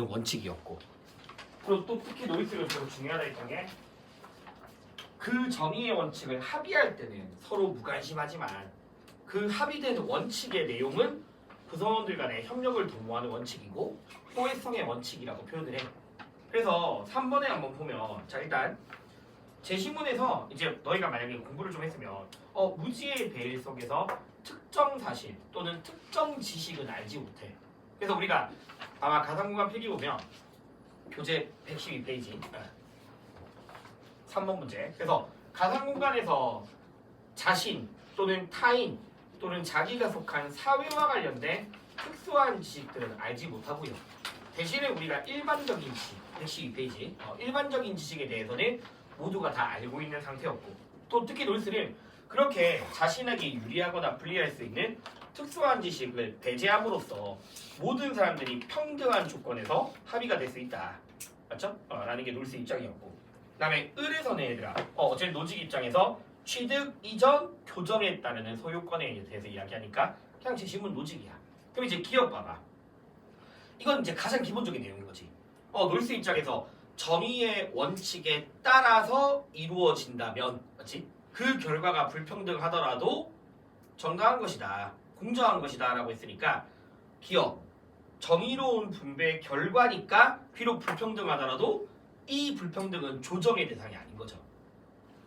원칙이었고, 그리고 또 특히 노이스가 매우 중요하다 했던 게 그 정의의 원칙을 합의할 때는 서로 무관심하지만 그 합의된 원칙의 내용은 구성원들 간의 협력을 도모하는 원칙이고 호혜성의 원칙이라고 표현을 해요. 그래서 3번에 한번 보면, 자 일단 제시문에서 이제 너희가 만약에 공부를 좀 했으면 무지의 베일 속에서 특정 사실 또는 특정 지식은 알지 못해. 그래서 우리가 아마 가상공간 필기 보면 교재 112페이지 3번 문제. 그래서 가상공간에서 자신 또는 타인 또는 자기가 속한 사회와 관련된 특수한 지식들은 알지 못하고요. 대신에 우리가 일반적인 지식, 112페이지 일반적인 지식에 대해서는 모두가 다 알고 있는 상태였고, 또 특히 놀스는 그렇게 자신에게 유리하거나 불리할 수 있는 특수한 지식을 배제함으로써 모든 사람들이 평등한 조건에서 합의가 될 수 있다. 맞죠? 라는 게 놀스 입장이었고, 그 다음에 을에서는 얘들아 어쨌든 노직 입장에서 취득 이전 교정에 따르는 소유권에 대해서 이야기하니까 그냥 제시문 노직이야. 그럼 이제 기억 봐봐. 이건 이제 가장 기본적인 내용인 거지. 놀스 입장에서 정의의 원칙에 따라서 이루어진다면, 맞지? 그 결과가 불평등하더라도 정당한 것이다, 공정한 것이다 라고 했으니까 기억, 정의로운 분배의 결과니까 비록 불평등하더라도 이 불평등은 조정의 대상이 아닌 거죠.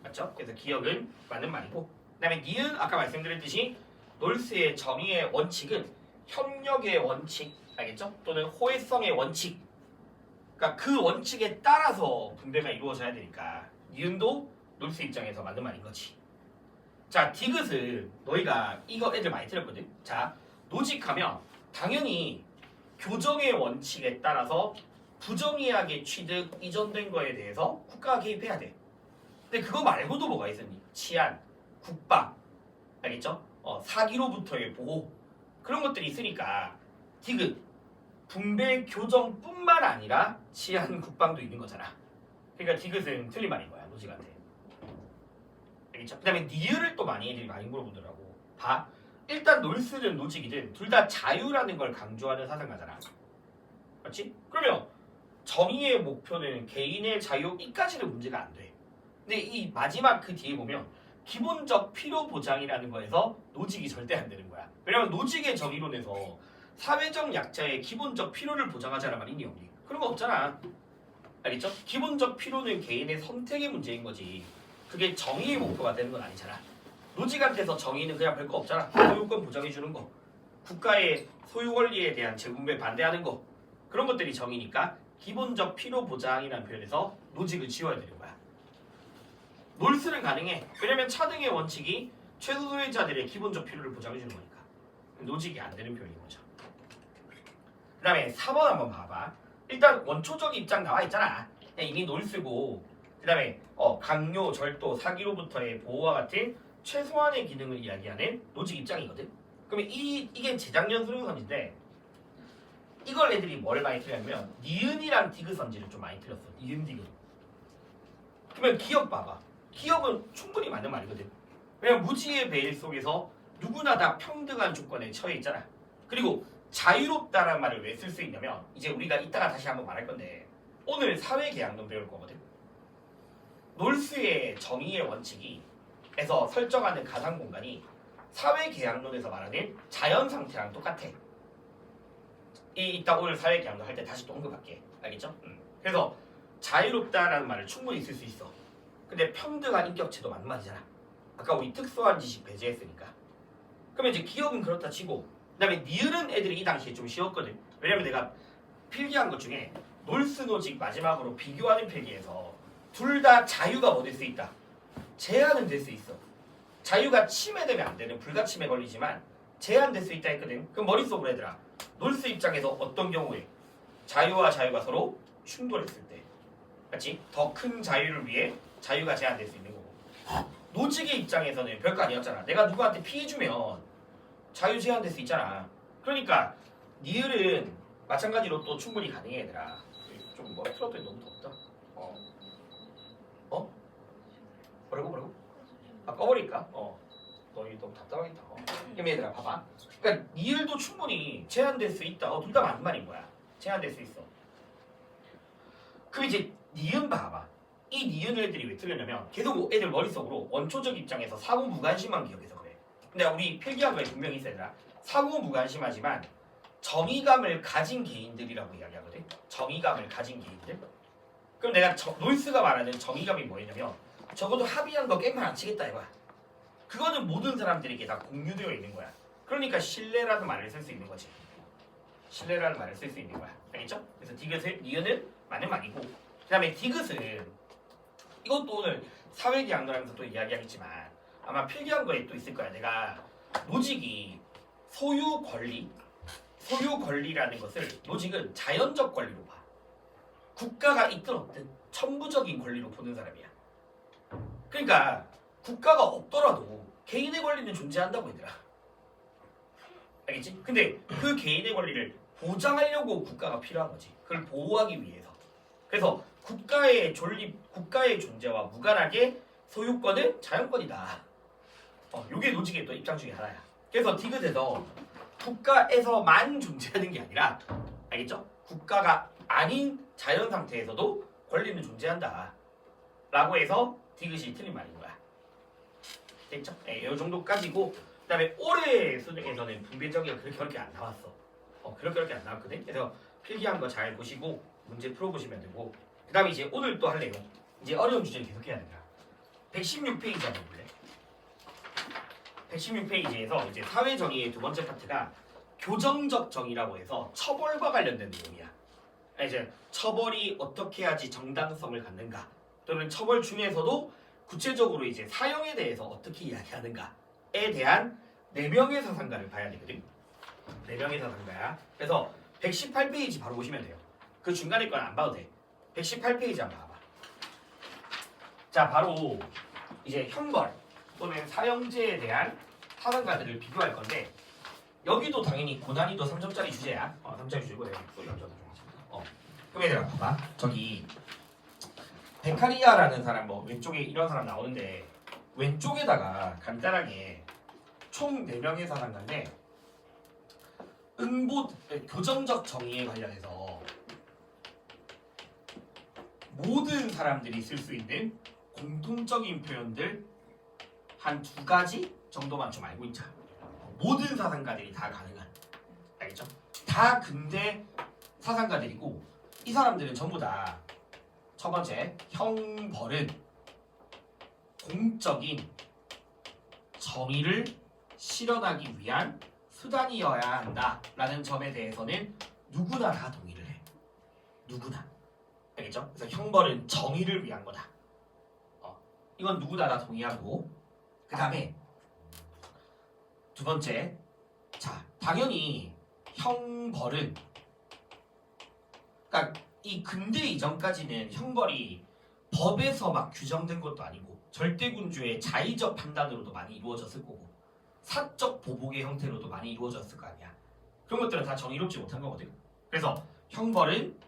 맞죠? 그래서 기억은 맞는 말이고, 그 다음에 니은 아까 말씀드렸듯이 놀스의 정의의 원칙은 협력의 원칙, 알겠죠? 또는 호혜성의 원칙, 그러니까 그 원칙에 따라서 분배가 이루어져야 되니까 니은도 놀스 입장에서 맞는 말인 거지. 자, 디귿은 너희가 이거 애들 많이 들었거든. 자, 노직하면 당연히 교정의 원칙에 따라서 부정의하게 취득 이전된 거에 대해서 국가가 개입해야 돼. 근데 그거 말고도 뭐가 있었니? 치안, 국방, 알겠죠? 사기로부터의 보호, 그런 것들이 있으니까 디귿 분배 교정뿐만 아니라 치안, 국방도 있는 거잖아. 그러니까 디귿은 틀린 말인 거야, 노직한테. 알겠죠? 그 다음에 니을을 또 애들이 많이 물어보더라고. 봐. 일단 놀스든 노직이든 둘 다 자유라는 걸 강조하는 사상가잖아. 맞지? 그러면 정의의 목표는 개인의 자유, 이까지는 문제가 안 돼. 근데 이 마지막 그 뒤에 보면 기본적 필요 보장이라는 거에서 노직이 절대 안 되는 거야. 왜냐면 노직의 정의론에서 사회적 약자의 기본적 필요를 보장하자는 말이 있니 없니? 그런 거 없잖아. 알겠죠? 기본적 필요는 개인의 선택의 문제인 거지. 그게 정의의 목표가 되는 건 아니잖아. 노직한테서 정의는 그냥 별거 없잖아. 소유권 보장해주는 거, 국가의 소유 권리에 대한 재분배 반대하는 거, 그런 것들이 정의니까 기본적 필요 보장이라는 표현에서 노직을 지워야 되는 거야. 놀스는 가능해. 왜냐면 차등의 원칙이 최소소유자들의 기본적 필요를 보장해주는 거니까. 노직이 안 되는 표현인 거죠. 그 다음에 4번 한번 봐봐. 일단 원초적 입장 나와 있잖아. 이미 놀스고, 그 다음에 강요, 절도, 사기로부터의 보호와 같은 최소한의 기능을 이야기하는 노직 입장이거든. 그러면 이게 재작년 수능선지인데 이걸 애들이 뭘 많이 틀렸냐면 니은이랑 디귿 선지를 좀 많이 틀렸어. 니은 디귿. 그러면 기억 봐봐. 기억은 충분히 맞는 말이거든. 왜냐면 무지의 베일 속에서 누구나 다 평등한 조건에 처해 있잖아. 그리고 자유롭다라는 말을 왜 쓸 수 있냐면 이제 우리가 이따가 다시 한번 말할 건데 오늘 사회계약론 배울 거거든. 놀스의 정의의 원칙이 에서 설정하는 가상공간이 사회계약론에서 말하는 자연상태랑 똑같아. 이따 오늘 사회계약론 할 때 다시 또 언급할게. 알겠죠? 그래서 자유롭다라는 말을 충분히 쓸 수 있어. 근데 평등한 인격체도 맞는 말이잖아. 아까 우리 특수한 지식 배제했으니까. 그러면 이제 기억은 그렇다 치고, 그 다음에 니을은 애들이 이 당시에 좀 쉬웠거든. 왜냐면 내가 필기한 것 중에 놀스 노직 마지막으로 비교하는 필기에서 둘 다 자유가 뭐 될 수 있다, 제한은 될 수 있어. 자유가 침해되면 안 되는 불가침해 걸리지만 제한될 수 있다 했거든. 그럼 머릿속으로 얘들아, 놀스 입장에서 어떤 경우에 자유와 자유가 서로 충돌했을 때, 맞지? 더 큰 자유를 위해 자유가 제한될 수 있는 거고, 노직의 입장에서는 별거 아니었잖아. 내가 누구한테 피해 주면 자유 제한될 수 있잖아. 그러니까 니을은 마찬가지로 또 충분히 가능해 얘들아. 좀 머리 틀었더니 너무 덥다. 뭐라고? 꺼버릴까? 너희 너무 답답하겠다. 그럼 얘들아 봐봐. 그러니까 니을도 충분히 제한될 수 있다. 둘 다 맞는 말인 거야. 제한될 수 있어. 그럼 이제 니은 봐봐. 이 니은 애들이 왜 틀렸냐면 계속 애들 머릿속으로 원초적 입장에서 사고 무관심만 기억해서 그래. 근데 우리 필기한 거에 분명히 있어 얘들아. 사고 무관심하지만 정의감을 가진 개인들이라고 이야기하거든. 정의감을 가진 개인들. 그럼 내가 노이스가 말하는 정의감이 뭐였냐면 적어도 합의한 거 깽판 안 치겠다 이거야. 그거는 모든 사람들에게 다 공유되어 있는 거야. 그러니까 신뢰라는 말을 쓸 수 있는 거지. 신뢰라는 말을 쓸 수 있는 거야. 알겠죠? 그래서 디귿을 니은은 맞는 말이고, 그 다음에 디귿은 이것도 오늘 사회계약론하면서 또 이야기하겠지만 아마 필기한 거에 또 있을 거야. 내가 로직이 소유 권리라는 것을 로직은 자연적 권리로 봐. 국가가 있든 없든 천부적인 권리로 보는 사람이야. 그러니까 국가가 없더라도 개인의 권리는 존재한다고 얘들아. 알겠지? 근데 그 개인의 권리를 보장하려고 국가가 필요한 거지. 그걸 보호하기 위해서. 그래서 국가의 존재와 무관하게 소유권은 자연권이다. 요게 로직의 또 입장 중에 하나야. 그래서 디귿에서 국가에서만 존재하는 게 아니라, 알겠죠? 국가가 아닌 자연 상태에서도 권리는 존재한다. 라고 해서 디귿이 틀린 말인 거야. 됐죠? 이 정도까지고, 그 다음에 올해 수능에서는 분배정의가 그렇게 안 나왔어. 그렇게 안 나왔거든. 그래서 필기한 거 잘 보시고 문제 풀어보시면 되고, 그 다음에 이제 오늘 또 할 내용, 이제 어려운 주제를 계속해야 된다. 116페이지 한번 볼래? 116페이지에서 이제 사회정의의 두 번째 파트가 교정적 정의라고 해서 처벌과 관련된 내용이야. 이제 처벌이 어떻게 해야지 정당성을 갖는가, 또는 처벌 중에서도 구체적으로 이제 사형에 대해서 어떻게 이야기하는가에 대한 4명의 사상가를 봐야 되거든. 4명의 사상가야. 그래서 118페이지 바로 보시면 돼요. 그 중간에 건 안 봐도 돼. 118페이지 한번 봐봐. 자, 바로 이제 형벌 또는 사형제에 대한 사상가들을 비교할 건데, 여기도 당연히 고난이도 3점짜리 주제야. 3점짜리 주제고 내가 소리 안 줘도 그럼 얘들아 봐봐. 저기 베카리아라는 사람, 뭐 왼쪽에 이런 사람 나오는데, 왼쪽에다가 간단하게 총 4명의 사상가인데 교정적 정의에 관련해서 모든 사람들이 쓸 수 있는 공통적인 표현들 한 2가지 정도만 좀 알고 있자. 모든 사상가들이 다 가능한, 알겠죠? 다 근대 사상가들이고, 이 사람들은 전부 다 첫 번째, 형벌은 공적인 정의를 실현하기 위한 수단이어야 한다라는 점에 대해서는 누구나 다 동의를 해. 누구나. 알겠죠? 그래서 형벌은 정의를 위한 거다. 이건 누구나 다 동의하고, 그 다음에 두 번째, 자, 당연히 형벌은, 그러니까 이 근대 이전까지는 형벌이 법에서 막 규정된 것도 아니고 절대군주의 자의적 판단으로도 많이 이루어졌을 거고 사적 보복의 형태로도 많이 이루어졌을 거 아니야. 그런 것들은 다 정의롭지 못한 거거든. 그래서 형벌은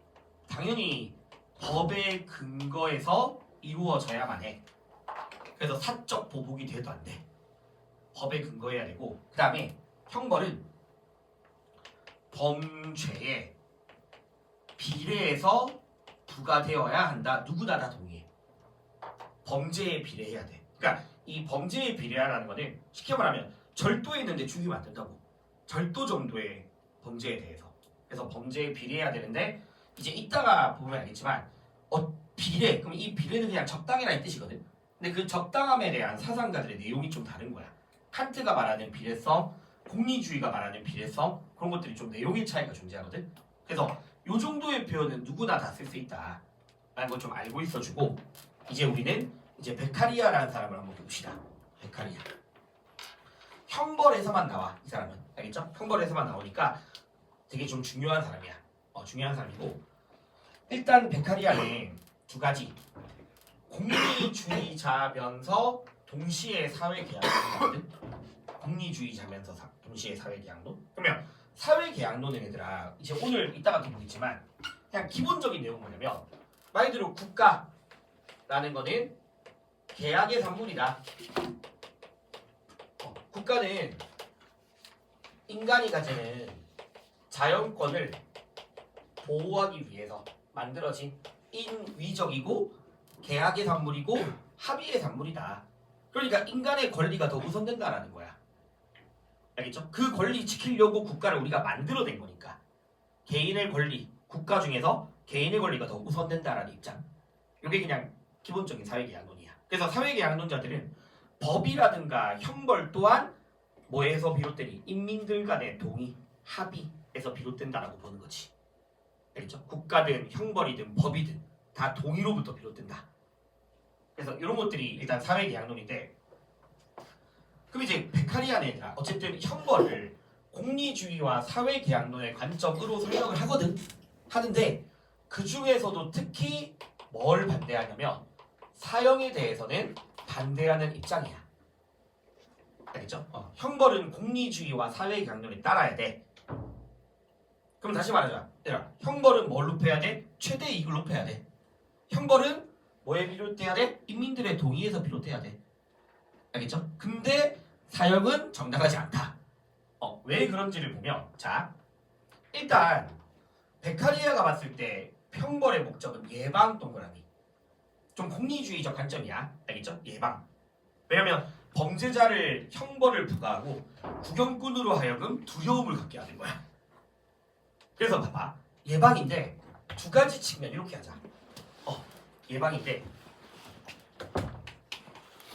당연히 법의 근거에서 이루어져야만 해. 그래서 사적 보복이 돼도 안 돼. 법에 근거해야 되고, 그 다음에 형벌은 범죄에 비례해서 부과되어야 한다. 누구나 다 동의해. 범죄에 비례해야 돼. 그러니까 이 범죄에 비례하라는 거는 쉽게 말하면 절도했는데 죽이면 안 된다고. 절도 정도의 범죄에 대해서. 그래서 범죄에 비례해야 되는데, 이제 이따가 보면 알겠지만 비례, 그럼 이 비례는 그냥 적당이라는 뜻이거든. 근데 그 적당함에 대한 사상가들의 내용이 좀 다른 거야. 칸트가 말하는 비례성, 공리주의가 말하는 비례성, 그런 것들이 좀 내용의 차이가 존재하거든. 그래서 요 정도의 표현은 누구나 다 쓸 수 있다 라는 걸 좀 알고 있어주고, 이제 우리는 이제 베카리아라는 사람을 한번 봅시다. 베카리아. 형벌에서만 나와, 이 사람은. 알겠죠? 형벌에서만 나오니까 되게 좀 중요한 사람이야. 중요한 사람이고, 일단 베카리아는 2가지. 공리주의자면서 동시에 사회계약론이거든. 공리주의자면서 동시에 사회계약론. 그러면 사회계약론은 얘들아, 이제 오늘 이따가 또 보겠지만 그냥 기본적인 내용은 뭐냐면, 말 그대로 국가라는 거는 계약의 산물이다. 국가는 인간이 가지는 자연권을 보호하기 위해서 만들어진 인위적이고 계약의 산물이고 합의의 산물이다. 그러니까 인간의 권리가 더 우선된다라는 거야. 알겠죠? 그 권리 지키려고 국가를 우리가 만들어낸 거니까 개인의 권리, 국가 중에서 개인의 권리가 더 우선된다라는 입장. 이게 그냥 기본적인 사회계약론이야. 그래서 사회계약론자들은 법이라든가 형벌 또한 뭐에서 비롯되니? 인민들 간의 동의, 합의에서 비롯된다라고 보는 거지. 알겠죠? 국가든 형벌이든 법이든 다 동의로부터 비롯된다. 그래서 이런 것들이 일단 사회계약론인데, 그럼 이제 베카리안 애들아 어쨌든 형벌을 공리주의와 사회계약론의 관점으로 설명을 하는데 그 중에서도 특히 뭘 반대하냐면 사형에 대해서는 반대하는 입장이야. 알겠죠? 형벌은 공리주의와 사회계약론에 따라야 돼. 그럼 다시 말하자. 얘들아, 형벌은 뭘 높여야 돼? 최대 이익을 높여야 돼. 형벌은 뭐에 비롯해야 돼? 인민들의 동의에서 비롯해야 돼. 알겠죠? 근데 사형은 정당하지 않다. 왜 그런지를 보면, 자, 일단 베카리아가 봤을 때 형벌의 목적은 예방 동그라미. 좀 공리주의적 관점이야. 알겠죠? 예방. 왜냐면 범죄자를 형벌을 부과하고 구경꾼으로 하여금 두려움을 갖게 하는 거야. 그래서 봐봐. 예방인데 두 가지 측면 이렇게 하자. 예방인데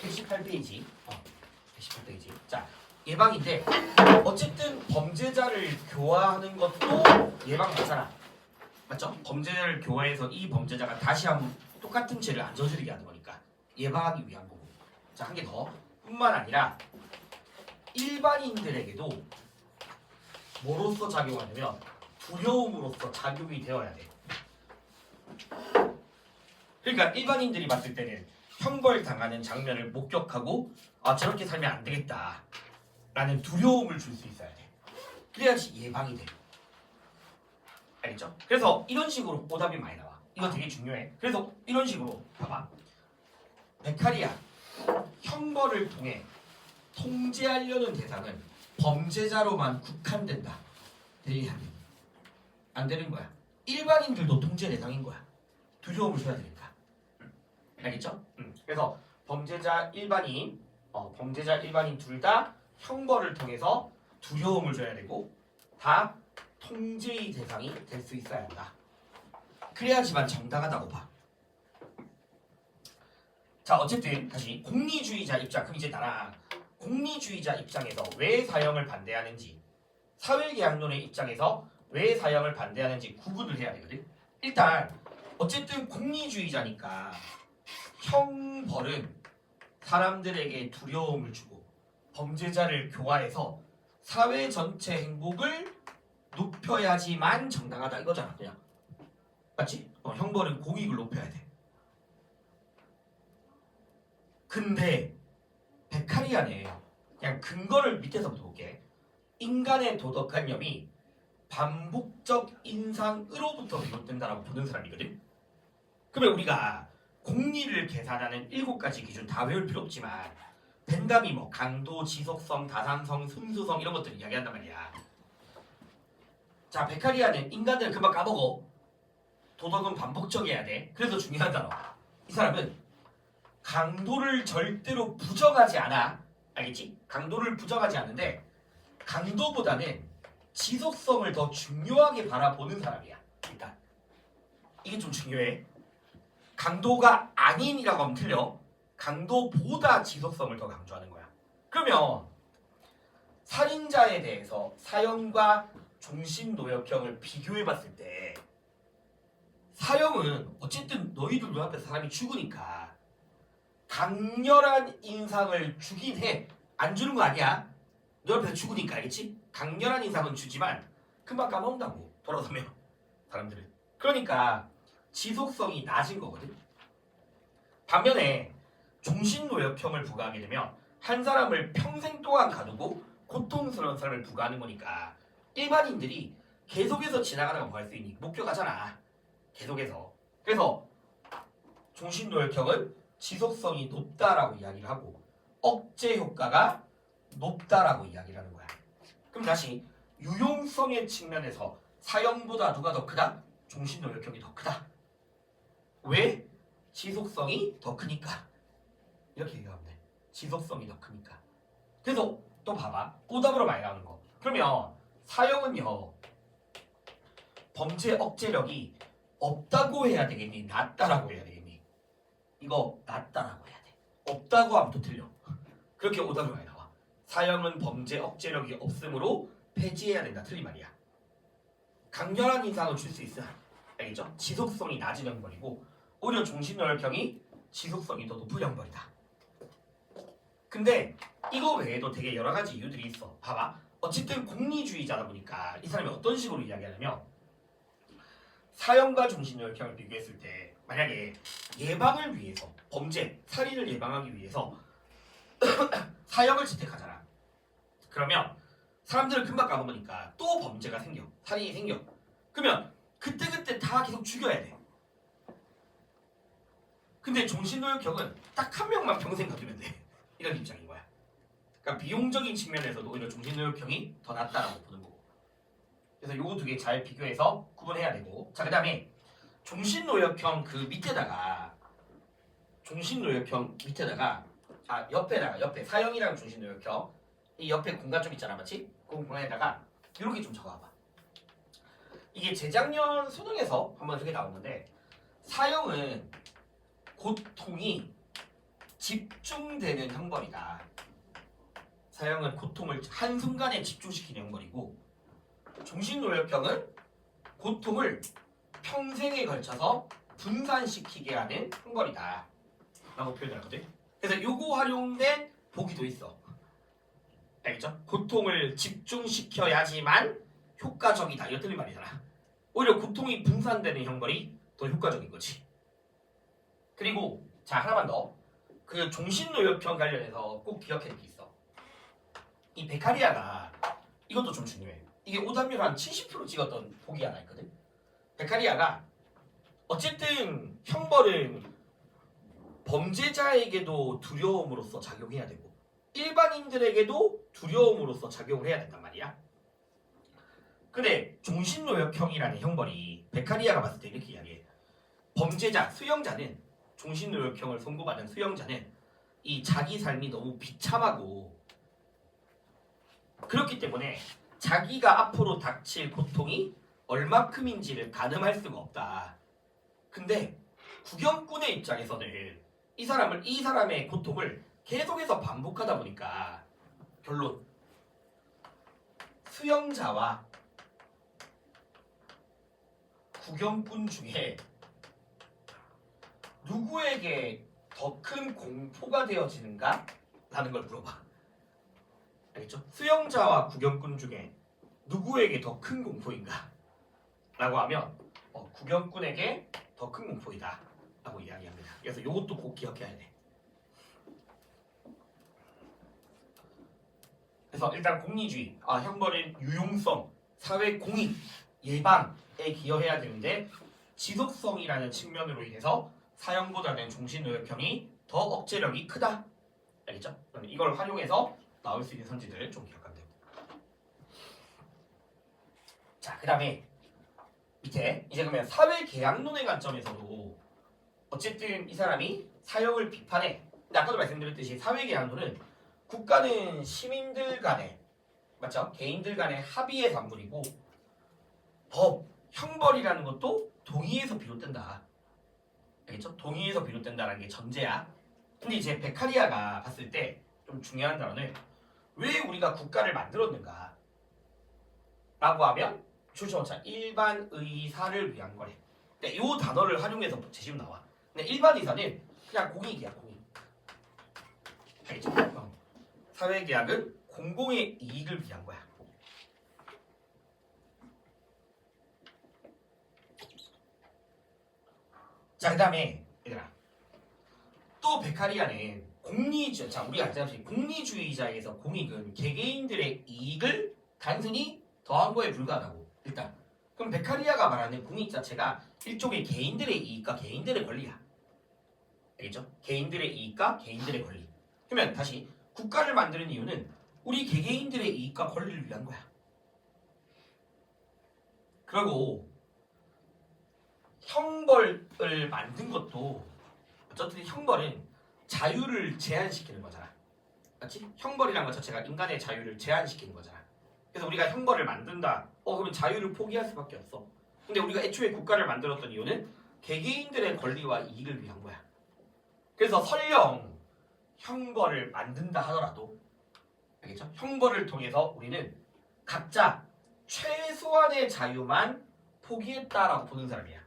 118페이지. 118페이지. 자, 예방인데 어쨌든 범죄자를 교화하는 것도 예방 맞잖아. 맞죠? 범죄자를 교화해서 이 범죄자가 다시 한번 똑같은 죄를 안 저지르게 하는 거니까 예방하기 위한 거고. 자, 한 개 더. 뿐만 아니라 일반인들에게도 뭐로서 작용하냐면 두려움으로서 작용이 되어야 돼. 그러니까 일반인들이 봤을 때는 형벌 당하는 장면을 목격하고 저렇게 살면 안 되겠다 라는 두려움을 줄 수 있어야 돼. 그래야지 예방이 돼. 알겠죠? 그래서 이런 식으로 오답이 많이 나와. 이거 되게 중요해. 그래서 이런 식으로 봐봐. 베카리아 형벌을 통해 통제하려는 대상은 범죄자로만 국한된다. 대의하면 안 되는 거야. 일반인들도 통제 대상인 거야. 두려움을 줘야 되니까. 알겠죠? 그래서 범죄자 일반인 둘 다 형벌을 통해서 두려움을 줘야 되고 다 통제의 대상이 될 수 있어야 한다. 그래야지만 정당하다고 봐. 자, 어쨌든 다시 공리주의자 입장. 그럼 이제 나랑 공리주의자 입장에서 왜 사형을 반대하는지, 사회계약론의 입장에서 왜 사형을 반대하는지 구분을 해야 되거든. 일단 어쨌든 공리주의자니까 형벌은 사람들에게 두려움을 주고 범죄자를 교화해서 사회 전체 행복을 높여야지만 정당하다 이거잖아. 그냥 맞지? 형벌은 공익을 높여야 돼. 근데 베카리안에 그냥 근거를 밑에서부터 볼게. 인간의 도덕관념이 반복적 인상으로부터 비롯된다라고 보는 사람이거든. 그러면 우리가 공리를 계산하는 7가지 기준 다 외울 필요 없지만 벤담이 뭐 강도, 지속성, 다산성, 순수성 이런 것들을 이야기한단 말이야. 자, 베카리아는 인간들을 금방 까먹어. 도덕은 반복적이어야 돼. 그래서 중요한 단어. 이 사람은 강도를 절대로 부정하지 않아. 알겠지? 강도를 부정하지 않는데 강도보다는 지속성을 더 중요하게 바라보는 사람이야. 일단 이게 좀 중요해. 강도가 아닌이라고 하면 틀려. 강도보다 지속성을 더 강조하는 거야. 그러면 살인자에 대해서 사형과 종신노역형을 비교해봤을 때 사형은 어쨌든 너희들 눈앞에서 사람이 죽으니까 강렬한 인상을 주긴 해. 안 주는 거 아니야. 너 옆에서 죽으니까. 알겠지? 강렬한 인상은 주지만 금방 까먹는다고. 돌아서면 사람들은. 그러니까 지속성이 낮은 거거든. 반면에 종신노역형을 부과하게 되면 한 사람을 평생 동안 가두고 고통스러운 삶을 부과하는 거니까 일반인들이 계속해서 지나가다가 뭐 할 수 있니? 목격하잖아. 계속해서. 그래서 종신노역형은 지속성이 높다라고 이야기를 하고 억제 효과가 높다라고 이야기를 하는 거야. 그럼 다시 유용성의 측면에서 사형보다 누가 더 크다? 종신노역형이 더 크다. 왜? 지속성이 더 크니까. 이렇게 얘기하면 돼. 지속성이 더 크니까. 그래서 또 봐봐. 오답으로 많이 나오는 거. 그러면 사형은요. 범죄 억제력이 없다고 해야 되겠니? 낮다라고 해야 되겠니? 이거 낮다라고 해야 돼. 없다고 하면 또 틀려. 그렇게 오답으로 많이 나와. 사형은 범죄 억제력이 없으므로 폐지해야 된다. 틀린 말이야. 강렬한 인상을 줄 수 있어. 알겠죠? 지속성이 낮은 형벌이고 오히려 종신노역형이 지속성이 더 높은 형벌이다. 근데 이거 외에도 되게 여러 가지 이유들이 있어. 봐봐. 어쨌든 공리주의자다 보니까 이 사람이 어떤 식으로 이야기하냐면 사형과 종신노역형을 비교했을 때 만약에 예방을 위해서 범죄, 살인을 예방하기 위해서 사형을 채택하잖아. 그러면 사람들을 금방 까먹으니까 또 범죄가 생겨. 살인이 생겨. 그러면 그때그때 다 계속 죽여야 돼. 근데 종신노역형은 딱 한 명만 평생 가두면 돼. 이런 입장인 거야. 그러니까 비용적인 측면에서도 오히려 종신노역형이 더 낫다라고 보는 거고. 그래서 요거 두 개 잘 비교해서 구분해야 되고. 자, 그 다음에 종신노역형 그 밑에다가 옆에 사형이랑 종신노역형 이 옆에 공간 좀 있잖아, 맞지? 그 공간에다가 이렇게 좀 적어봐. 이게 재작년 수능에서 한번 저게 나온 건데 사형은 고통이 집중되는 형벌이다. 사형은 고통을 한순간에 집중시키는 형벌이고 종신노역형은 고통을 평생에 걸쳐서 분산시키게 하는 형벌이다 라고 표현을 하거든. 그래서 요거 활용된 보기도 있어. 알겠죠? 고통을 집중시켜야지만 효과적이다. 이거 틀린 말이잖아. 오히려 고통이 분산되는 형벌이 더 효과적인 거지. 그리고 자 하나만 더. 그 종신노역형 관련해서 꼭 기억해야 될 게 있어. 이 베카리아가 이것도 좀 중요해. 이게 오답률 한 70% 찍었던 보기 하나 있거든. 베카리아가 어쨌든 형벌은 범죄자에게도 두려움으로써 작용해야 되고 일반인들에게도 두려움으로써 작용을 해야 된단 말이야. 근데 종신노역형이라는 형벌이 베카리아가 봤을 때 이렇게 이야기해. 범죄자, 수용자는 종신노역형을 선고받은 수용자는 이 자기 삶이 너무 비참하고 그렇기 때문에 자기가 앞으로 닥칠 고통이 얼마큼인지를 가늠할 수가 없다. 근데 구경꾼의 입장에서는 이 사람의 고통을 계속해서 반복하다 보니까 결론 수용자와 구경꾼 중에 누구에게 더 큰 공포가 되어지는가? 라는 걸 물어봐. 알겠죠? 수용자와 구경꾼 중에 누구에게 더 큰 공포인가? 라고 하면 구경꾼에게 더 큰 공포이다 라고 이야기합니다. 그래서 이것도 꼭 기억해야 돼. 그래서 일단 공리주의, 형벌의 유용성, 사회 공익, 예방에 기여해야 되는데 지속성이라는 측면으로 인해서 사형보다는 종신노역형이 더 억제력이 크다. 알겠죠? 그럼 이걸 활용해서 나올 수 있는 선지들을 좀 기억하면 됩니다. 자, 그 다음에 밑에 이제 그러면 사회계약론의 관점에서도 어쨌든 이 사람이 사형을 비판해. 근데 아까도 말씀드렸듯이 사회계약론은 국가는 시민들 간의 맞죠? 개인들 간의 합의의 산물이고 법, 형벌이라는 것도 동의에서 비롯된다. 알겠죠? 동의에서 비롯된다는 게 전제야. 근데 이제 베카리아가 봤을 때 좀 중요한 단어는 왜 우리가 국가를 만들었는가? 라고 하면 출처원차 일반 의사를 위한 거래. 근데 이 단어를 활용해서 제시로 나와. 근데 일반 의사는 그냥 공익이야, 공익. 알겠죠? 사회계약은 공공의 이익을 위한 거야. 자, 그 다음에 얘들아 또 베카리아는 공리주의, 자 우리가 알다시피 공리주의자에서 공익은 개개인들의 이익을 단순히 더한 거에 불과하다고. 일단 그럼 베카리아가 말하는 공익 자체가 일종의 개인들의 이익과 개인들의 권리야. 알겠죠? 개인들의 이익과 개인들의 권리. 그러면 다시 국가를 만드는 이유는 우리 개개인들의 이익과 권리를 위한 거야. 그리고 형벌을 만든 것도 어쨌든 형벌은 자유를 제한시키는 거잖아. 맞지? 형벌이란 것 자체가 인간의 자유를 제한시키는 거잖아. 그래서 우리가 형벌을 만든다. 그러면 자유를 포기할 수밖에 없어. 근데 우리가 애초에 국가를 만들었던 이유는 개개인들의 권리와 이익을 위한 거야. 그래서 설령 형벌을 만든다 하더라도, 알겠죠? 형벌을 통해서 우리는 각자 최소한의 자유만 포기했다라고 보는 사람이야.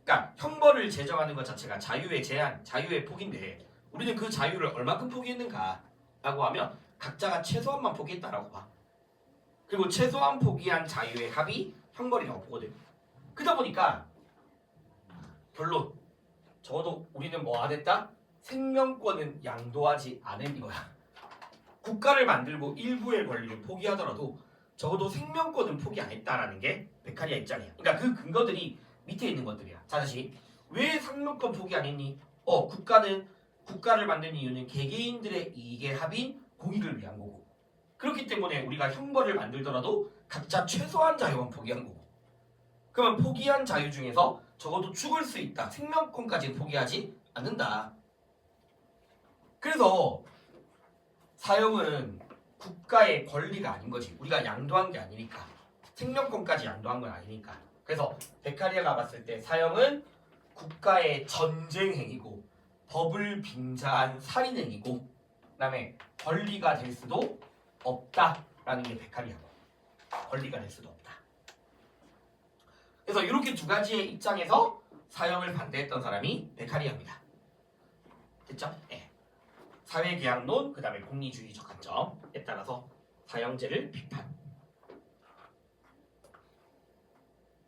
그러니까 형벌을 제정하는 것 자체가 자유의 제한, 자유의 포기인데 우리는 그 자유를 얼마큼 포기했는가라고 하면 각자가 최소한만 포기했다라고 봐. 그리고 최소한 포기한 자유의 합이 형벌이라고 보거든. 그러다 보니까 결론, 적어도 우리는 뭐 안 했다? 생명권은 양도하지 않은 이거야. 국가를 만들고 일부의 권리를 포기하더라도 적어도 생명권은 포기 안 했다라는 게 베카리아 입장이야. 그러니까 그 근거들이 밑에 있는 것들이야. 자, 다시 왜 생명권 포기 안 했니? 국가를 만든 이유는 개개인들의 이익의 합인 공익을 위한 거고, 그렇기 때문에 우리가 형벌을 만들더라도 각자 최소한 자유만 포기한 거고, 그러면 포기한 자유 중에서 적어도 죽을 수 있다, 생명권까지는 포기하지 않는다. 그래서 사형은 국가의 권리가 아닌 거지. 우리가 양도한 게 아니니까. 생명권까지 양도한 건 아니니까. 그래서 베카리아가 봤을 때 사형은 국가의 전쟁행위고 법을 빙자한 살인행위고 그다음에 권리가 될 수도 없다라는 게 베카리아고. 권리가 될 수도 없다. 그래서 이렇게 두 가지의 입장에서 사형을 반대했던 사람이 베카리아입니다. 됐죠? 네. 사회계약론, 그 다음에 공리주의적 관점에 따라서 사형제를 비판.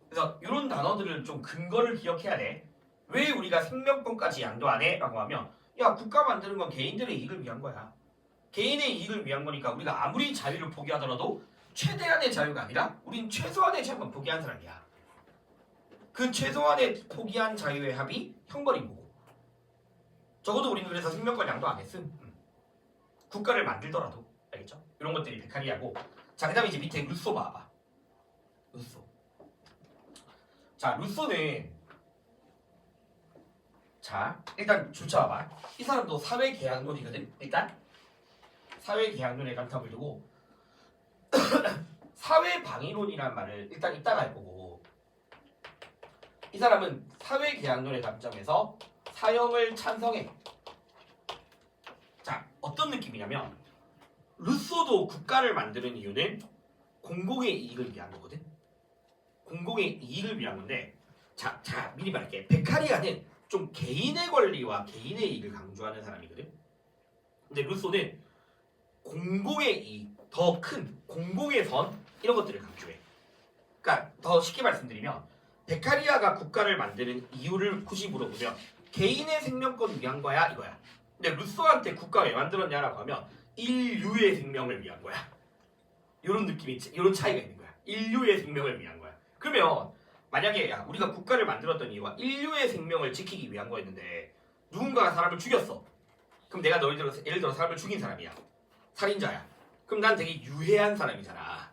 그래서 이런 단어들을 좀 근거를 기억해야 돼. 왜 우리가 생명권까지 양도 안 해? 라고 하면 야, 국가 만드는 건 개인들의 이익을 위한 거야. 개인의 이익을 위한 거니까 우리가 아무리 자유를 포기하더라도 최대한의 자유가 아니라 우린 최소한의 자유만 포기한 사람이야. 그 최소한의 포기한 자유의 합이 형벌인 거고, 적어도 우리는 그래서 생명권 양도 안 했음. 국가를 만들더라도. 알겠죠? 이런 것들이 베카리아고. 자, 그 다음에 이제 밑에 루소 봐봐. 루소. 자, 루소는 자, 일단 줄쳐봐봐. 이 사람도 사회계약론이거든. 일단 사회계약론에 감점을 두고 사회방위론이란 말을 일단 이따가 할 거고, 이 사람은 사회계약론의 관점에서 사형을 찬성해. 자, 어떤 느낌이냐면 루소도 국가를 만드는 이유는 공공의 이익을 위한 거거든. 공공의 이익을 위한 건데, 자 미리 말할게. 베카리아는 좀 개인의 권리와 개인의 이익을 강조하는 사람이거든. 근데 루소는 공공의 이익, 더 큰 공공의 선, 이런 것들을 강조해. 그러니까 더 쉽게 말씀드리면 베카리아가 국가를 만드는 이유를 굳이 물어보면 개인의 생명권 위한 거야, 이거야. 근데 루소한테 국가 왜 만들었냐라고 하면 인류의 생명을 위한 거야. 이런 느낌이 있지, 이런 차이가 있는 거야. 인류의 생명을 위한 거야. 그러면 만약에 야, 우리가 국가를 만들었던 이유가 인류의 생명을 지키기 위한 거였는데 누군가가 사람을 죽였어. 그럼 내가 예를 들어 사람을 죽인 사람이야. 살인자야. 그럼 난 되게 유해한 사람이잖아.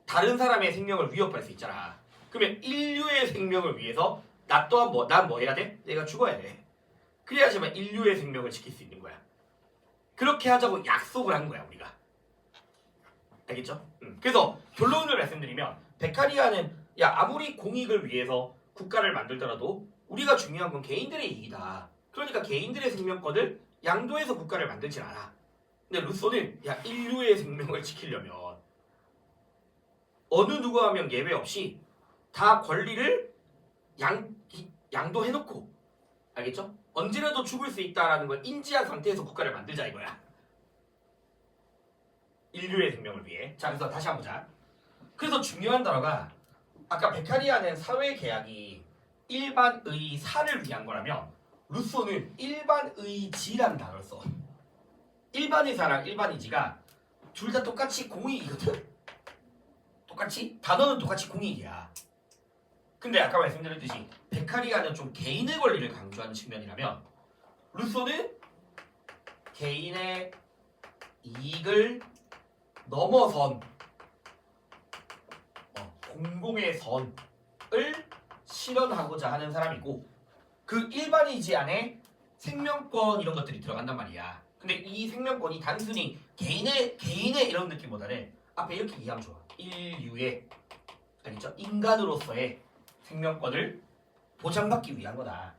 다른 사람의 생명을 위협할 수 있잖아. 그러면 인류의 생명을 위해서 나 또한 난 뭐 해야 돼? 내가 죽어야 돼. 그래야지만 인류의 생명을 지킬 수 있는 거야. 그렇게 하자고 약속을 한 거야, 우리가. 알겠죠? 그래서 결론을 말씀드리면 베카리아는 야, 아무리 공익을 위해서 국가를 만들더라도 우리가 중요한 건 개인들의 이익이다. 그러니까 개인들의 생명권을 양도해서 국가를 만들진 않아. 근데 루소는 야, 인류의 생명을 지키려면 어느 누구 하면 예외 없이 다 권리를 양도해놓고, 알겠죠? 언제라도 죽을 수 있다라는 걸 인지한 상태에서 국가를 만들자 이거야. 인류의 생명을 위해. 자, 그래서 다시 한번 보자. 그래서 중요한 단어가, 아까 베카리아는 사회계약이 일반의 사를 위한 거라면 루소는 일반의지라는 단어를 써. 일반의사랑 일반의지가 둘 다 똑같이 공익이거든. 똑같이 단어는 똑같이 공익이야. 근데 아까 말씀드렸듯이 베카리아는 좀 개인의 권리를 강조하는 측면이라면 루소는 개인의 이익을 넘어선 공공의 선을 실현하고자 하는 사람이고 그 일반의 제안에 생명권 이런 것들이 들어간단 말이야. 근데 이 생명권이 단순히 개인의 이런 느낌보다는 앞에 이렇게 이해하면 좋아. 인류의 알겠죠? 인간으로서의 생명권을 보장받기 위한 거다.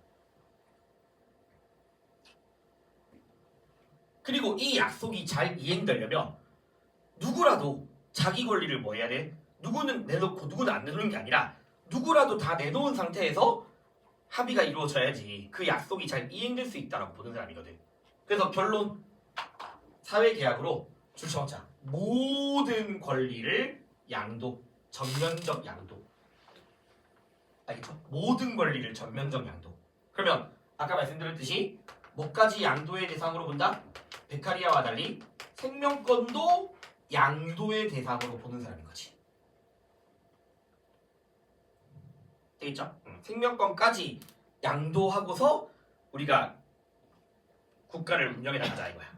그리고 이 약속이 잘 이행되려면 누구라도 자기 권리를 뭐 해야 돼? 누구는 내놓고 누구는 안 내놓는 게 아니라 누구라도 다 내놓은 상태에서 합의가 이루어져야지 그 약속이 잘 이행될 수 있다라고 보는 사람이거든. 그래서 결론 사회계약으로 줄쳐먹자. 모든 권리를 양도, 전면적 양도. 알겠죠? 모든 권리를 전면적 양도. 그러면 아까 말씀드렸듯이 뭐까지 양도의 대상으로 본다? 베카리아와 달리 생명권도 양도의 대상으로 보는 사람인 거지. 되겠죠? 생명권까지 양도하고서 우리가 국가를 운영해 나가자 이거야.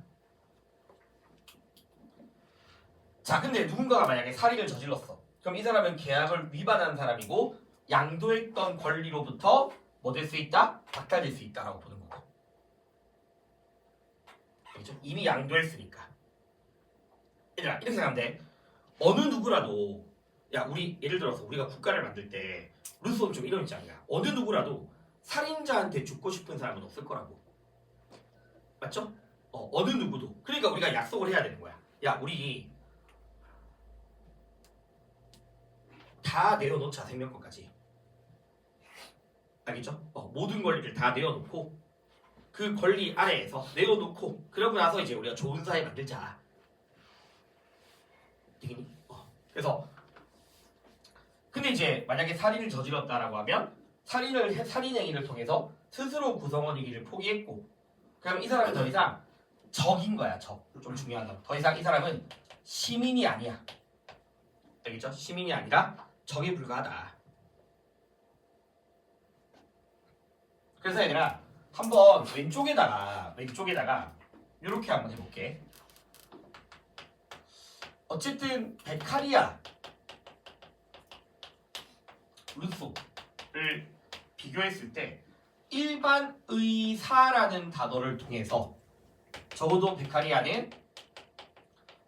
자, 근데 누군가가 만약에 살인을 저질렀어. 그럼 이 사람은 계약을 위반한 사람이고 양도했던 권리로부터 뭐 될 수 있다? 박탈될 수 있다라고 보는 거고. 알겠죠? 이미 양도했으니까. 얘들아, 이렇게 생각하면 돼. 어느 누구라도 야, 우리 예를 들어서 우리가 국가를 만들 때 루소는 좀 이런 입장이야. 어느 누구라도 살인자한테 죽고 싶은 사람은 없을 거라고. 맞죠? 어느 누구도. 그러니까 우리가 약속을 해야 되는 거야. 야, 우리 다 내어놓자, 생명권까지. 알겠죠? 모든 권리를 다 내어놓고 그 권리 아래에서 내어놓고 그러고 나서 이제 우리가 좋은 사회 만들자. 되겠니? 그래서 근데 이제 만약에 살인을 저질렀다라고 하면 살인 행위를 통해서 스스로 구성원이기를 포기했고 그럼 이 사람은 더 이상 적인 거야. 적. 좀 중요한 거. 더 이상 이 사람은 시민이 아니야. 알겠죠? 시민이 아니라 적에 불과하다. 그래서 얘들아 한번 왼쪽에다가 이렇게 한번 해볼게. 어쨌든 베카리아 루소를 비교했을 때 일반 의사라는 단어를 통해서 적어도 베카리아는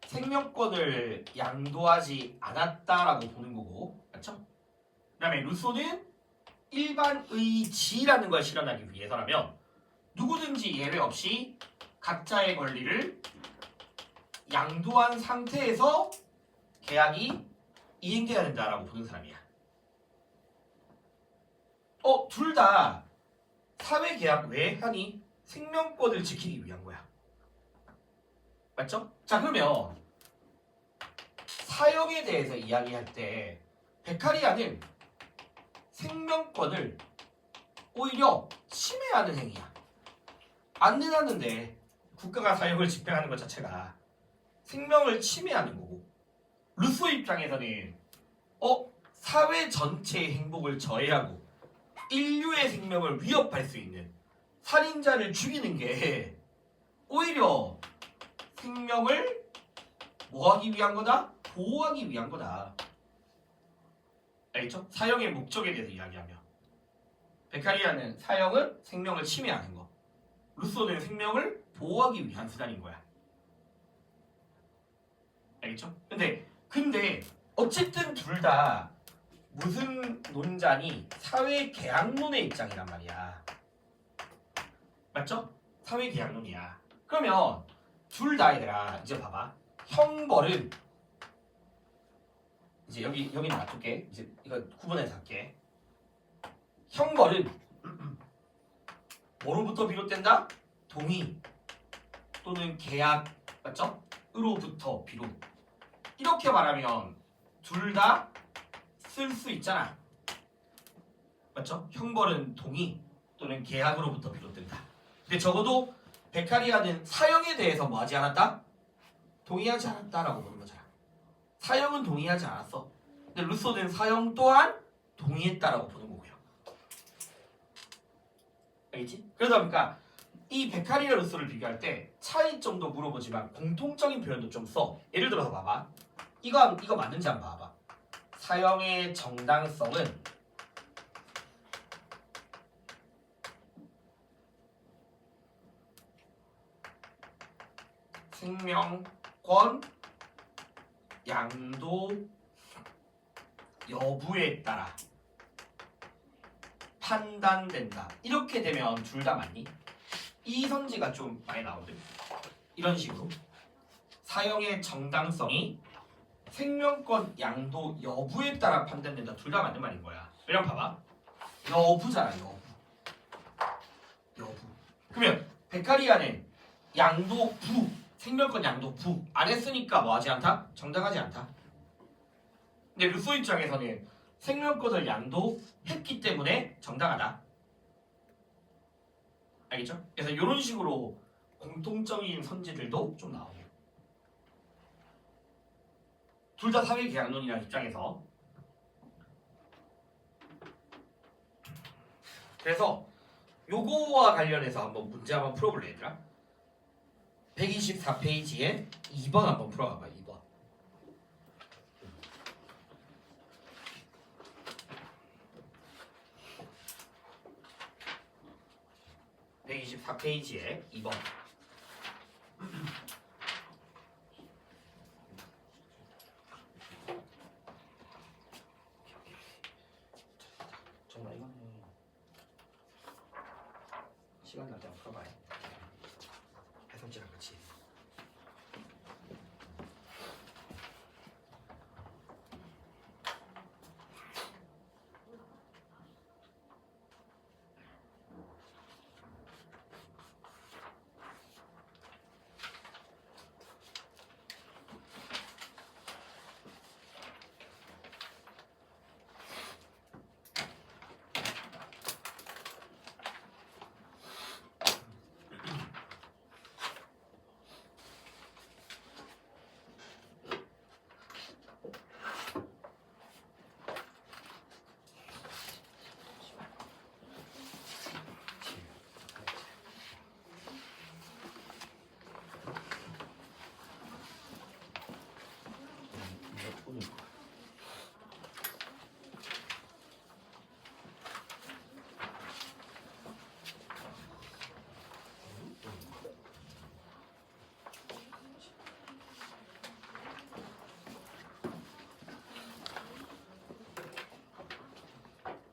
생명권을 양도하지 않았다라고 보는 거고, 맞죠? 그 다음에 루소는 일반 의지라는 걸 실현하기 위해서라면 누구든지 예외 없이 각자의 권리를 양도한 상태에서 계약이 이행돼야 된다라고 보는 사람이야. 둘 다 사회계약 왜 하니? 생명권을 지키기 위한 거야. 맞죠? 자, 그러면 사형에 대해서 이야기할 때 베카리아는 생명권을 오히려 침해하는 행위야. 안 내놨는데 국가가 사형을 집행하는 것 자체가 생명을 침해하는 거고, 루소 입장에서는 사회 전체의 행복을 저해하고 인류의 생명을 위협할 수 있는 살인자를 죽이는 게 오히려 생명을 뭐하기 위한 거다? 보호하기 위한 거다. 알겠죠? 사형의 목적에 대해서 이야기하며 베카리아는 사형은 생명을 침해하는 거, 루소는 생명을 보호하기 위한 수단인 거야. 알겠죠? 근데 어쨌든 둘 다 무슨 논자니? 사회계약론의 입장이란 말이야. 맞죠? 사회계약론이야. 그러면 둘 다 얘들아 이제 봐봐. 형벌은 이제 여기 놔둘게. 이제 이거 구분해서 할게. 형벌은 뭐로부터 비롯된다? 동의 또는 계약, 맞죠? 으로부터 비롯. 이렇게 말하면 둘 다 쓸 수 있잖아. 맞죠? 형벌은 동의 또는 계약으로부터 비롯된다. 근데 적어도 베카리아는 사형에 대해서 뭐 하지 않았다? 동의하지 않았다라고 보는 거잖아. 사형은 동의하지 않았어. 근데 루소는 사형 또한 동의했다라고 보는 거고요. 알겠지? 그러다 보니까 이 베카리아 루소를 비교할 때 차이점도 물어보지만 공통적인 표현도 좀 써. 예를 들어서 봐봐. 이거 맞는지 한번 봐봐. 사형의 정당성은 생명권 양도 여부에 따라 판단된다. 이렇게 되면 둘 다 맞니? 이 선지가 좀 많이 나오거든. 이런 식으로 사형의 정당성이 생명권 양도 여부에 따라 판단된다. 둘 다 맞는 말인 거야. 왜냐면 봐봐. 여부잖아. 여부. 그러면 베카리아는 양도 부, 생명권 양도 부 안 했으니까 뭐 하지 않다? 정당하지 않다. 근데 루소 입장에서는 생명권을 양도했기 때문에 정당하다. 알겠죠? 그래서 이런 식으로 공통적인 선지들도 좀 나오고. 둘 다 사회계약론이라는 입장에서. 그래서 요거와 관련해서 한번 문제 한번 풀어볼래 얘들아? 124페이지에 2번 한번 풀어봐봐. 2번. 124페이지에 2번. 정말 이거는 시간 날 때 한번 풀어봐요. 해설지랑 같이.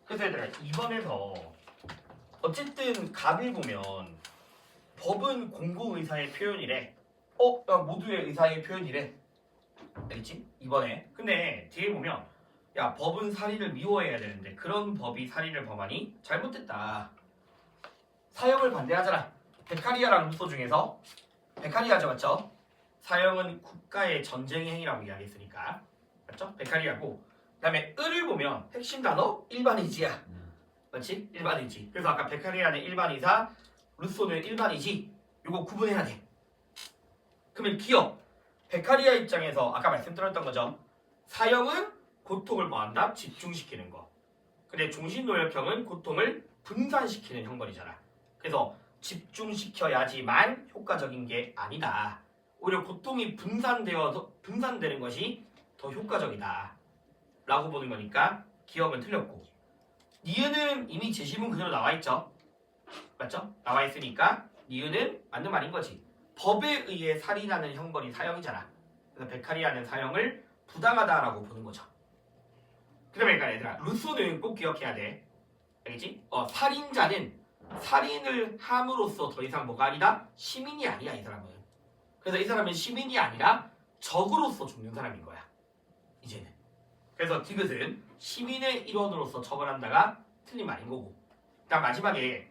그래서 얘들아 2번에서 어쨌든 갑을 보면 법은 공공의사의 표현이래. 야, 모두의 의사의 표현이래. 알겠지? 2번에. 근데 뒤에 보면 야, 법은 살인을 미워해야 되는데 그런 법이 살인을 범하니 잘못됐다. 사형을 반대하잖아. 베카리아랑 루소 중에서 베카리아죠, 맞죠? 사형은 국가의 전쟁의 행위라고 이야기했으니까, 맞죠? 베카리아고. 그다음에 을을 보면 핵심 단어 일반의지야. 맞지? 일반의지. 그래서 아까 베카리아는 일반의사, 루소는 일반의지. 요거 구분해야 돼. 그러면 기억. 베카리아 입장에서 아까 말씀드렸던 거죠. 사형은 고통을 뭐한다? 집중시키는 거. 근데 종신노역형은 고통을 분산시키는 형벌이잖아. 그래서 집중시켜야지만 효과적인 게 아니다. 오히려 고통이 분산되는 것이 더 효과적이다. 라고 보는 거니까 기억은 틀렸고. 니은은 이미 제시문 그대로 나와있죠. 맞죠? 나와있으니까 니은은 맞는 말인 거지. 법에 의해 살인하는 형벌이 사형이잖아. 그래서 베카리아는 사형을 부당하다라고 보는 거죠. 그 다음에 얘들아, 루소는 꼭 기억해야 돼. 알겠지? 살인자는 살인을 함으로써 더 이상 뭐가 아니다? 시민이 아니야, 이 사람은. 그래서 이 사람은 시민이 아니라 적으로서 죽는 사람인 거야. 이제는. 그래서 디귿은 시민의 일원으로서 처벌한다가 틀린 말인 거고. 그다음 마지막에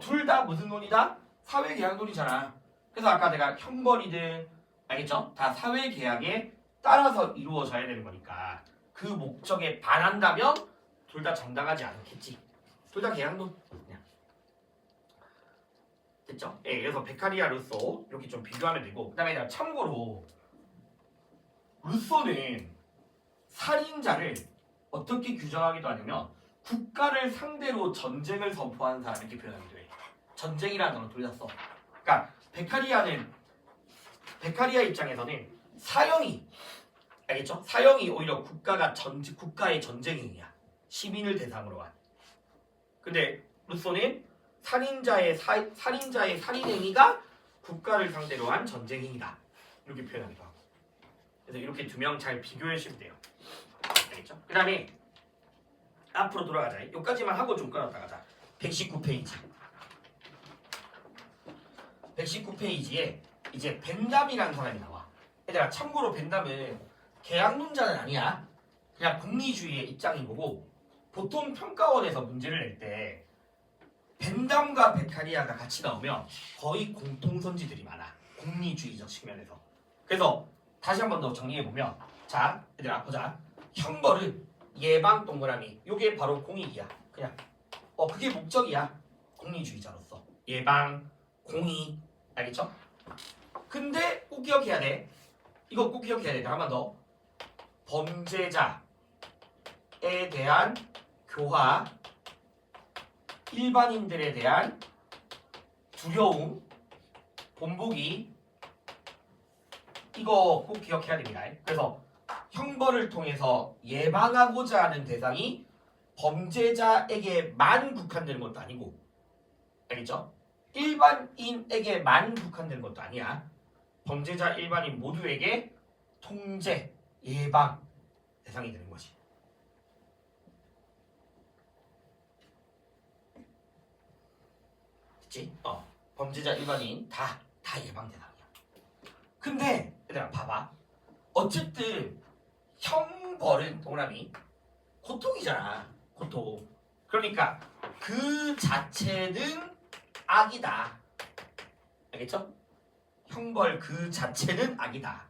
둘 다 무슨 논이다? 사회계약론이잖아. 그래서 아까 내가 형벌이든 알겠죠? 다 사회계약에 따라서 이루어져야 되는 거니까 그 목적에 반한다면 둘 다 정당하지 않겠지. 둘 다 계약론. 그냥. 됐죠? 예, 그래서 베카리아 루소 이렇게 좀 비교하면 되고. 그 다음에 내가 참고로 루소는 살인자를 어떻게 규정하기도 하냐면 국가를 상대로 전쟁을 선포하는 사람 이렇게 표현하기도 해. 전쟁이라는 단어 둘 다 써. 그러니까 베카리아 입장에서는 사형이, 알겠죠? 사형이 오히려 국가의 전쟁행위야. 시민을 대상으로 한. 근데 루소는 살인자의 살인행위가 국가를 상대로 한 전쟁행위다. 이렇게 표현하기도 하고. 그래서 이렇게 두 명 잘 비교해 주시면 돼요. 알겠죠? 그 다음에 앞으로 돌아가자. 여기까지만 하고 좀 끊었다 가자. 119페이지. 119페이지에 이제 벤담이라는 사람이 나와. 얘들아 참고로 벤담은 계약론자는 아니야. 그냥 공리주의의 입장인 거고 보통 평가원에서 문제를 낼 때 벤담과 베카리아가 같이 나오면 거의 공통선지들이 많아. 공리주의적 측면에서. 그래서 다시 한 번 더 정리해보면 자 얘들아 보자. 형벌은 예방 동그라미 요게 바로 공익이야. 그냥 그게 목적이야. 공리주의자로서 예방 공익 알겠죠? 근데 꼭 기억해야 돼. 이거 꼭 기억해야 돼. 한 번 더. 범죄자에 대한 교화, 일반인들에 대한 두려움, 본보기 이거 꼭 기억해야 됩니다. 그래서 형벌을 통해서 예방하고자 하는 대상이 범죄자에게만 국한되는 것도 아니고 알겠죠? 일반인에게만 국한되는 것도 아니야. 범죄자, 일반인 모두에게 통제, 예방 대상이 되는 거지. 됐지? 범죄자, 일반인 다 예방 대상이야. 근데 얘들아 봐봐. 어쨌든 형벌은 동그라미 고통이잖아. 고통. 그러니까 그 자체는 악이다. 알겠죠? 형벌 그 자체는 악이다.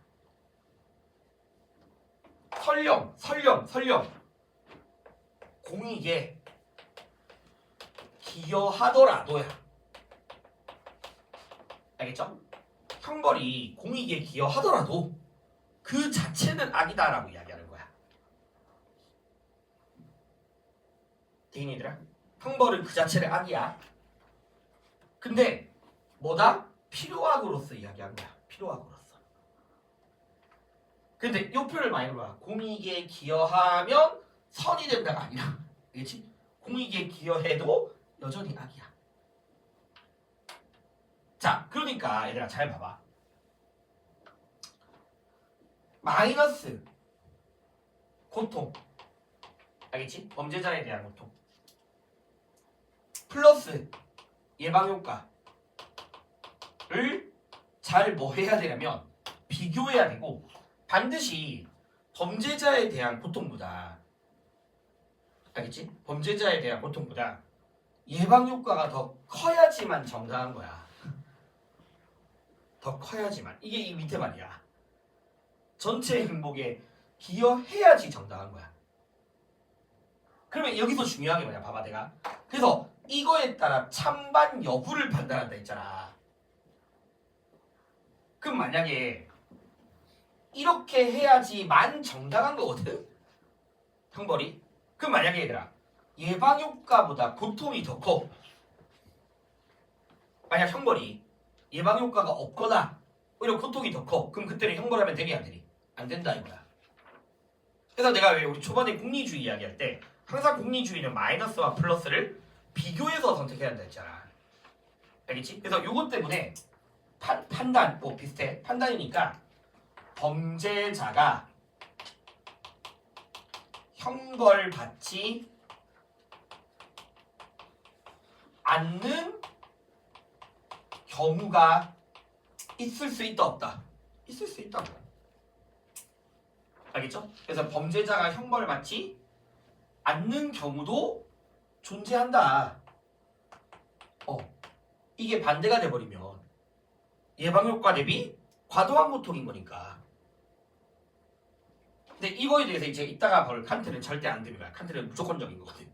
설령 공익에 기여하더라도야. 알겠죠? 형벌이 공익에 기여하더라도 그 자체는 악이다라고 이야기하는 거야. 대인이들아, 형벌은 그 자체는 악이야. 근데 뭐다? 필요악으로서 이야기하는 거야. 필요악으로서. 근데 이 표현을 많이 들어봐. 공익에 기여하면 선이 된다가 아니라, 알겠지? 공익에 기여해도 여전히 악이야. 자, 그러니까 얘들아 잘 봐봐. 마이너스 고통, 알겠지? 범죄자에 대한 고통. 플러스 예방 효과를 잘 뭐 해야 되냐면 비교해야 되고 반드시 범죄자에 대한 고통보다 알겠지? 범죄자에 대한 고통보다 예방 효과가 더 커야지만 정당한 거야. 더 커야지만. 이게 이 밑에 말이야. 전체 행복에 기여해야지 정당한 거야. 그러면 여기서 중요한 게 뭐냐? 봐봐 내가. 그래서 이거에 따라 찬반 여부를 판단한다 했잖아. 그럼 만약에 이렇게 해야지만 정당한 거거든? 형벌이? 그럼 만약에 얘들아 예방 효과보다 고통이 더 커. 만약 형벌이 예방 효과가 없거나 오히려 고통이 더 커. 그럼 그때는 형벌하면 되니 안 되니? 안 된다 이거야. 그래서 내가 왜 우리 초반에 공리주의 이야기할 때 항상 공리주의는 마이너스와 플러스를 비교해서 선택해야 한다 했잖아. 알겠지? 그래서 요것 때문에 판단 뭐 비슷해. 판단이니까 범죄자가 형벌받지 않는 경우가 있을 수 있다 없다. 있을 수 있다. 알겠죠? 그래서 범죄자가 형벌받지 않는 경우도 존재한다. 이게 반대가 돼버리면 예방효과 대비 과도한 고통인 거니까. 근데 이거에 대해서 이제 이따가 볼 칸트는 절대 안 됩니다. 칸트는 무조건적인 거거든.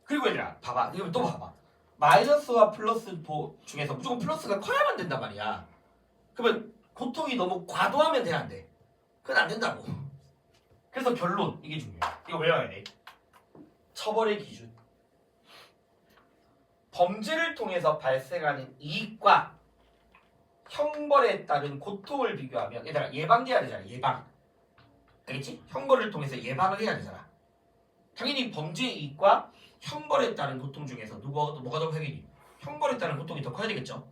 그리고 얘들아 봐봐. 이거 또 봐봐. 마이너스와 플러스 중에서 무조건 플러스가 커야만 된단 말이야. 그러면 고통이 너무 과도하면 돼 안 돼? 그건 안 된다고. 그래서 결론 이게 중요해. 이거 외워야 돼. 처벌의 기준. 범죄를 통해서 발생하는 이익과 형벌에 따른 고통을 비교하면 얘들아 예방돼야 되잖아. 예방. 알겠지? 형벌을 통해서 예방을 해야 되잖아. 당연히 범죄 이익과 형벌에 따른 고통 중에서 뭐가 더 당연히 형벌에 따른 고통이 더 커야 되겠죠.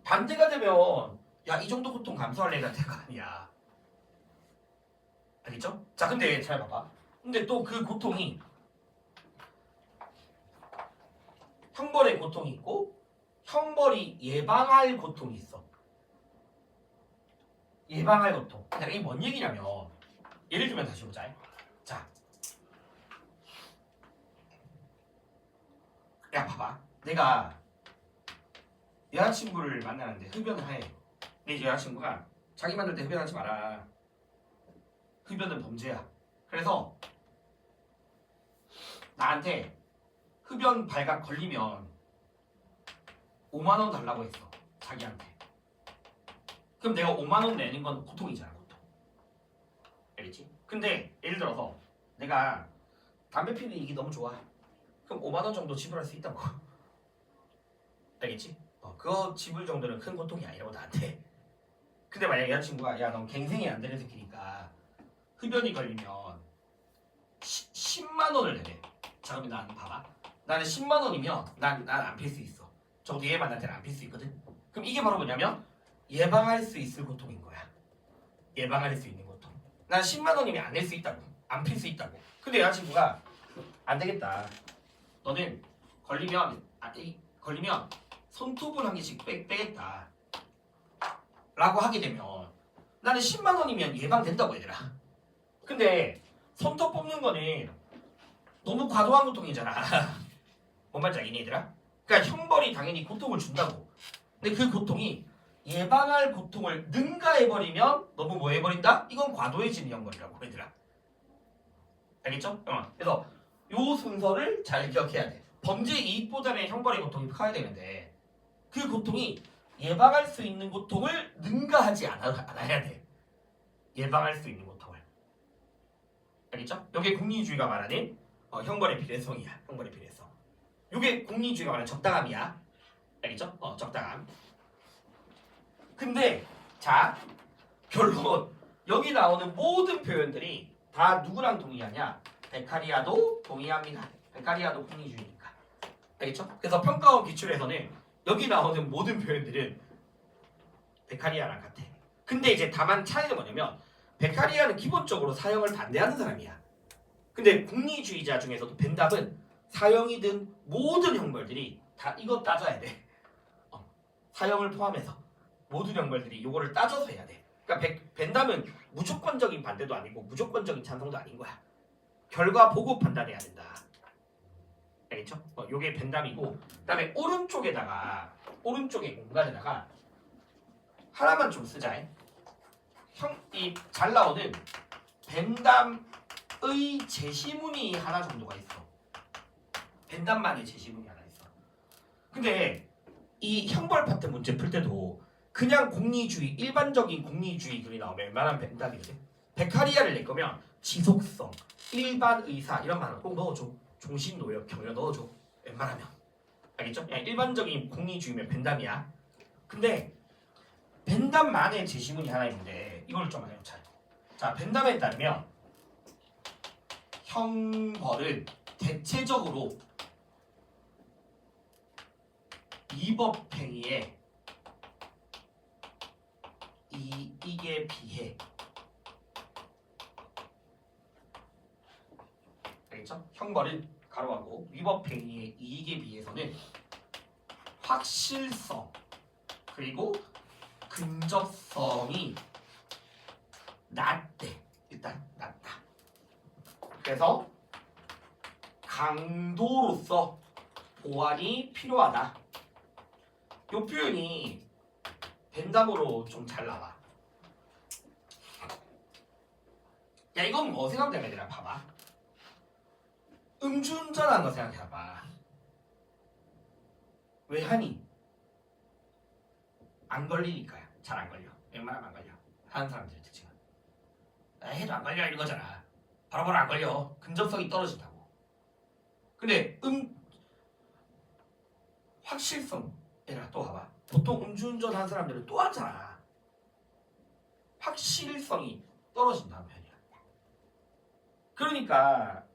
반대가 되면 야 이 정도 고통 감수할래가 될 거 아니야. 알겠죠? 자 근데 잘 봐봐. 근데 또 그 고통이 형벌의 고통이 있고 형벌이 예방할 고통이 있어. 예방할 고통. 자, 이게 뭔 얘기냐면 예를 들면 다시 보자. 자, 야 봐봐. 내가 여자친구를 만나는데 흡연을 해. 내 여자친구가 자기 만날 때 흡연하지 마라. 흡연은 범죄야. 그래서 나한테 흡연 발각 걸리면 5만 원 달라고 했어. 자기한테. 그럼 내가 5만 원 내는 건 고통이잖아, 고통. 알겠지? 근데 예를 들어서 내가 담배 피는 일이 너무 좋아. 그럼 5만 원 정도 지불할 수 있다고. 알겠지? 그거 지불 정도는 큰 고통이 아니라고 나한테. 근데 만약에 여자친구가 야 너 갱생이 안 되는 새끼니까 흡연이 걸리면 10만 원을 내래. 자 그러면 난 봐봐. 나는 10만 원이면 난 안 필 수 있어. 적어도 얘 만날 때는 안 필 수 있거든. 그럼 이게 바로 뭐냐면 예방할 수 있을 고통인 거야. 예방할 수 있는 고통. 난 10만 원이면 안 낼 수 있다고. 안 필 수 있다고. 근데 여자친구가 안 되겠다. 너는 걸리면 손톱을 한 개씩 빼겠다. 라고 하게 되면 나는 10만 원이면 예방된다고 얘들아. 근데 손톱 뽑는 거는 너무 과도한 고통이잖아. 뭔 말인지 알겠니 얘들아? 그러니까 형벌이 당연히 고통을 준다고. 근데 그 고통이 예방할 고통을 능가해버리면 너무 뭐 해버린다? 이건 과도해지는 형벌이라고 얘들아. 알겠죠? 그래서 요 순서를 잘 기억해야 돼. 범죄 이익보다는 형벌의 고통이 커야 되는데 그 고통이 예방할 수 있는 고통을 능가하지 않아야 돼. 예방할 수 있는 고통을. 알겠죠? 이게 공리주의가 말하는 형벌의 비례성이야. 형벌의 비례성. 이게 공리주의가 말하는 적당함이야. 알겠죠? 적당함. 근데 자 결론 여기 나오는 모든 표현들이 다 누구랑 동의하냐? 베카리아도 동의합니다. 베카리아도 공리주의니까. 알겠죠? 그래서 평가원 기출에서는 여기 나오는 모든 표현들은 베카리아랑 같아. 근데 이제 다만 차이는 뭐냐면 베카리아는 기본적으로 사형을 반대하는 사람이야. 근데 공리주의자 중에서도 벤답은 사형이든 모든 형벌들이 다 이거 따져야 돼. 사형을 포함해서 모든 형벌들이 이거를 따져서 해야 돼. 그러니까 벤답은 무조건적인 반대도 아니고 무조건적인 찬성도 아닌 거야. 결과 보고 판단해야 된다. 알겠죠? 요게 벤담이고 그다음에 오른쪽에 공간에다가 하나만 좀 쓰자. 이 잘 나오는 벤담의 제시문이 하나 정도가 있어. 벤담만의 제시문이 하나 있어. 근데 이 형벌 파트 문제 풀 때도 그냥 공리주의 일반적인 공리주의 글이 나오면 웬만한 벤담이거든. 베카리아를 낼 거면 지속성, 일반 의사 이런 말을 꼭 넣어줘. 종신 노역 경여 넣어줘. 웬만하면. 알겠죠? 그냥 일반적인 공리주의면 벤담이야. 근데 벤담만의 제시문이 하나 있는데 이걸 좀 알아요. 자, 벤담에 따르면 형벌은 대체적으로 위법행위에 이익에 비해 알겠죠? 형벌은 가로하고 위법행위의 이익에 비해서는 확실성 그리고 근접성이 낮대. 일단 낮다. 그래서 강도로서 보완이 필요하다. 이 표현이 벤담으로 좀 잘 나와. 야 이건 뭐 생각되면 얘들아 봐봐. 음주운전하는 거 생각해봐. 왜 하니? 안 걸리니까요. 잘 안 걸려. 웬만하면 안 걸려. 하는 사람들 특징은. 해도 안 걸려 이거잖아. 바로바로 안 걸려. 근접성이 떨어진다고. 근데 확실성 얘들아 또 봐봐. 보통 음주운전 하는 사람들은 또 하잖아. 확실성이 떨어진다는 편이야. 그러니까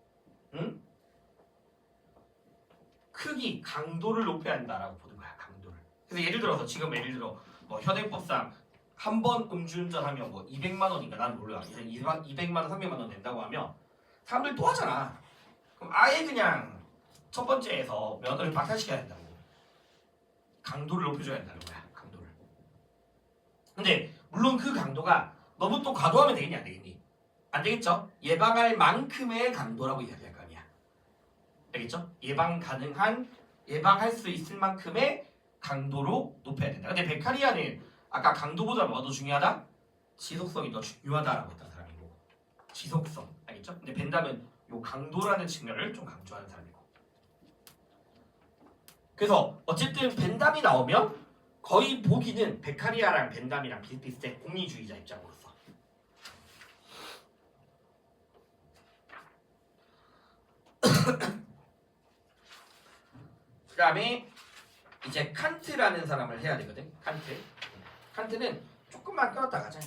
크기, 강도를 높여야 한다라고 보는 거야. 강도를. 그래서 예를 들어서 지금 예를 들어 뭐 현행법상 한 번 음주운전하면 뭐 200만 원인가 난 몰라. 200만 원, 300만 원 낸다고 하면 사람들 또 하잖아. 그럼 아예 그냥 첫 번째에서 면허를 박탈시켜야 된다고. 강도를 높여줘야 된다는 거야. 강도를. 근데 물론 그 강도가 너무 또 과도하면 되겠니 안 되겠니? 안 되겠죠? 예방할 만큼의 강도라고 이야기할 거 아니야. 알겠죠? 예방할 수 있을 만큼의 강도로 높여야 된다. 근데 베카리아는 아까 강도보다 뭐가 더 중요하다? 지속성이 더 중요하다라고 했던 사람이고 지속성 알겠죠? 근데 벤담은 요 강도라는 측면을 좀 강조하는 사람이고 그래서 어쨌든 벤담이 나오면 거의 보기는 베카리아랑 벤담이랑 비슷비슷해 공리주의자 입장으로서 그 다음에 이제 칸트라는 사람을 해야 되거든. 칸트는 조금만 끌었다 가자.